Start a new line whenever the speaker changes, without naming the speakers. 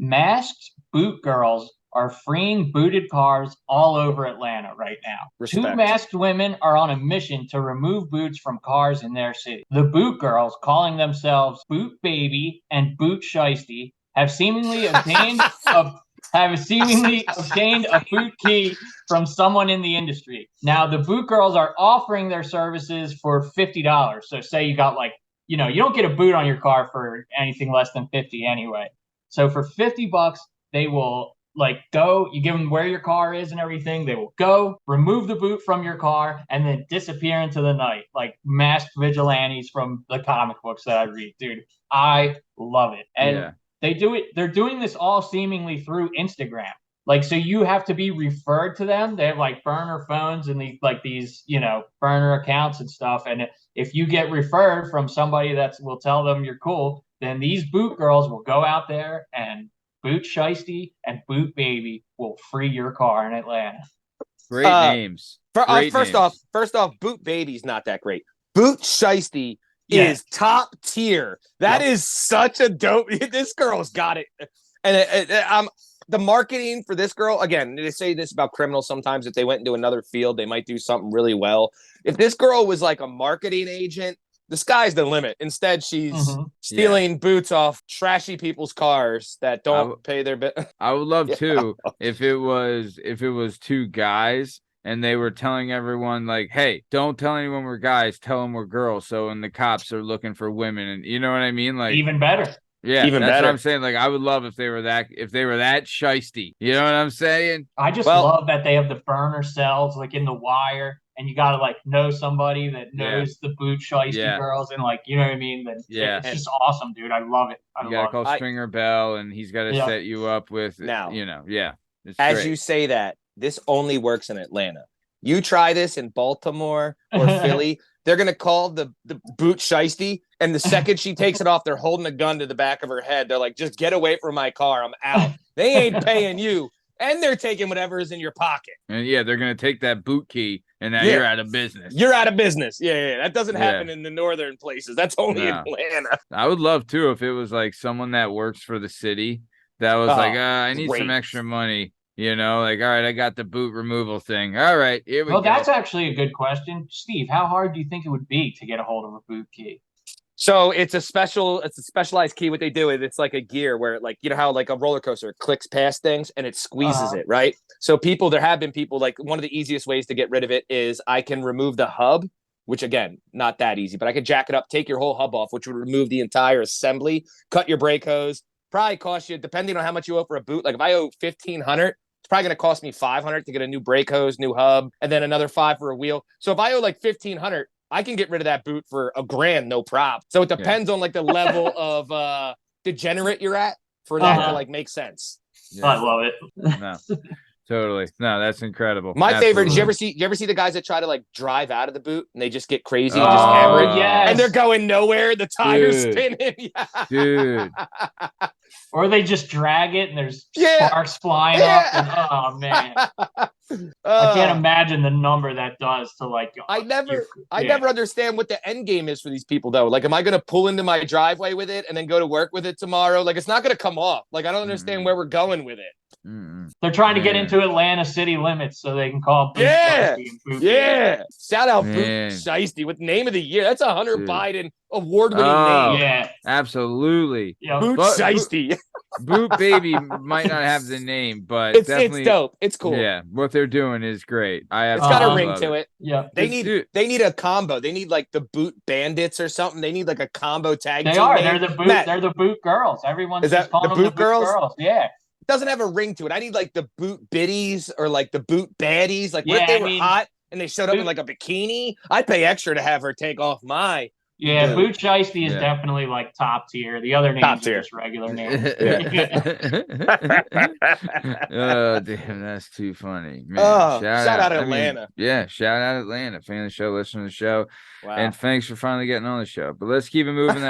Masked boot girls are freeing booted cars all over Atlanta right now. Two
Respect.
masked women are on a mission to remove boots from cars in their city. The boot girls, calling themselves Boot Baby and Boot Shiesty, a have seemingly obtained a boot key from someone in the industry. Now, the boot girls are offering their services for $50. So, say you got you don't get a boot on your car for anything less than 50 anyway. So for $50, they will go, you give them where your car is and everything. They will go, remove the boot from your car, and then disappear into the night like masked vigilantes from the comic books that I read. Dude, I love it. And
Yeah.
they're doing this all seemingly through Instagram. Like, so you have to be referred to them. They have like burner phones and these burner accounts and stuff. And if you get referred from somebody that will tell them you're cool, then these boot girls will go out there and Boot Shiesty and Boot Baby will free your car in Atlanta.
Great names. Great
first
names.
off, Boot Baby's not that great. Boot Shiesty is top tier. That is such a dope. This girl's got it. And the marketing for this girl, again, they say this about criminals sometimes. If they went into another field, they might do something really well. If this girl was like a marketing agent, the sky's the limit. Instead, she's stealing boots off trashy people's cars that don't pay their bill.
I would love too if it was two guys and they were telling everyone like, "Hey, don't tell anyone we're guys. Tell them we're girls." So when the cops are looking for women, and you know what I mean, like
even better.
Yeah,
even
that's
better.
what I'm saying. Like, I would love if they were that shiesty. You know what I'm saying?
I just love that they have the burner cells like in the wire, and you gotta like know somebody that knows the Boot Shiesty girls, and you know what I mean. It's just awesome, dude. I love it.
You gotta call Stringer Bell, and he's got to set you up with
now.
It's
as
great.
You say that, this only works in Atlanta. You try this in Baltimore or Philly, they're going to call the Boot Shiesty, and the second she takes it off, they're holding a gun to the back of her head. They're like, just get away from my car. I'm out. They ain't paying you, and they're taking whatever is in your pocket.
And they're going to take that boot key, and now you're out of business.
You're out of business. Yeah. That doesn't happen in the northern places. That's only in Atlanta.
I would love, too, if it was like someone that works for the city that was I need some extra money. You know, like, all right, I got the boot removal thing. All right, here we go.
Well, that's actually a good question. Steve, how hard do you think it would be to get a hold of a boot key?
So it's a specialized key. What they do is it's like a gear where, like, you know how like a roller coaster clicks past things and it squeezes it, right? So there have been people, like, one of the easiest ways to get rid of it is I can remove the hub, which, again, not that easy, but I could jack it up, take your whole hub off, which would remove the entire assembly, cut your brake hose, probably cost you, depending on how much you owe for a boot. Like if I owe $1,500, it's probably going to cost me $500 to get a new brake hose, new hub, and then another $500 for a wheel. So if I owe like $1,500, I can get rid of that boot for $1,000, no problem. So it depends on like the level of degenerate you're at for that to like make sense.
Yeah. I love it.
No, totally. No, that's incredible.
My favorite. Did you ever see the guys that try to like drive out of the boot and they just get crazy and just hammer it?
Yes.
And they're going nowhere. The tires spinning.
Dude.
Or they just drag it and there's sparks flying up. And, oh man, I can't imagine the number that does to like.
I never understand what the end game is for these people though. Like, am I going to pull into my driveway with it and then go to work with it tomorrow? Like, it's not going to come off. Like, I don't understand where we're going with it.
They're trying to get into Atlanta city limits so they can call.
Boot Shout out Boot Shiesty with name of the year. That's a Hunter Biden award-winning name.
Yeah,
absolutely.
Boot Shiesty.
Boot Baby might not have the name, but it's
dope. It's cool.
Yeah, what they're doing is great.
It's got a ring to it.
Yeah,
they need a combo. They need like the Boot Bandits or something. They need like a combo tag.
They are. They're the boot. They're the Boot Girls. Everyone's just calling them the Boot Girls. Yeah.
Doesn't have a ring to it. I need like the Boot Biddies or like the Boot Baddies. Like what if they were hot and they showed up in like a bikini? I'd pay extra to have her take off my.
Yeah, Boot Shiesty is definitely like top tier. The other names are just regular names.
Oh, damn, that's too funny. Man,
shout out Atlanta.
Shout out Atlanta. Fan of the show, listen to the show.
Wow.
And thanks for finally getting on the show. But let's keep it moving that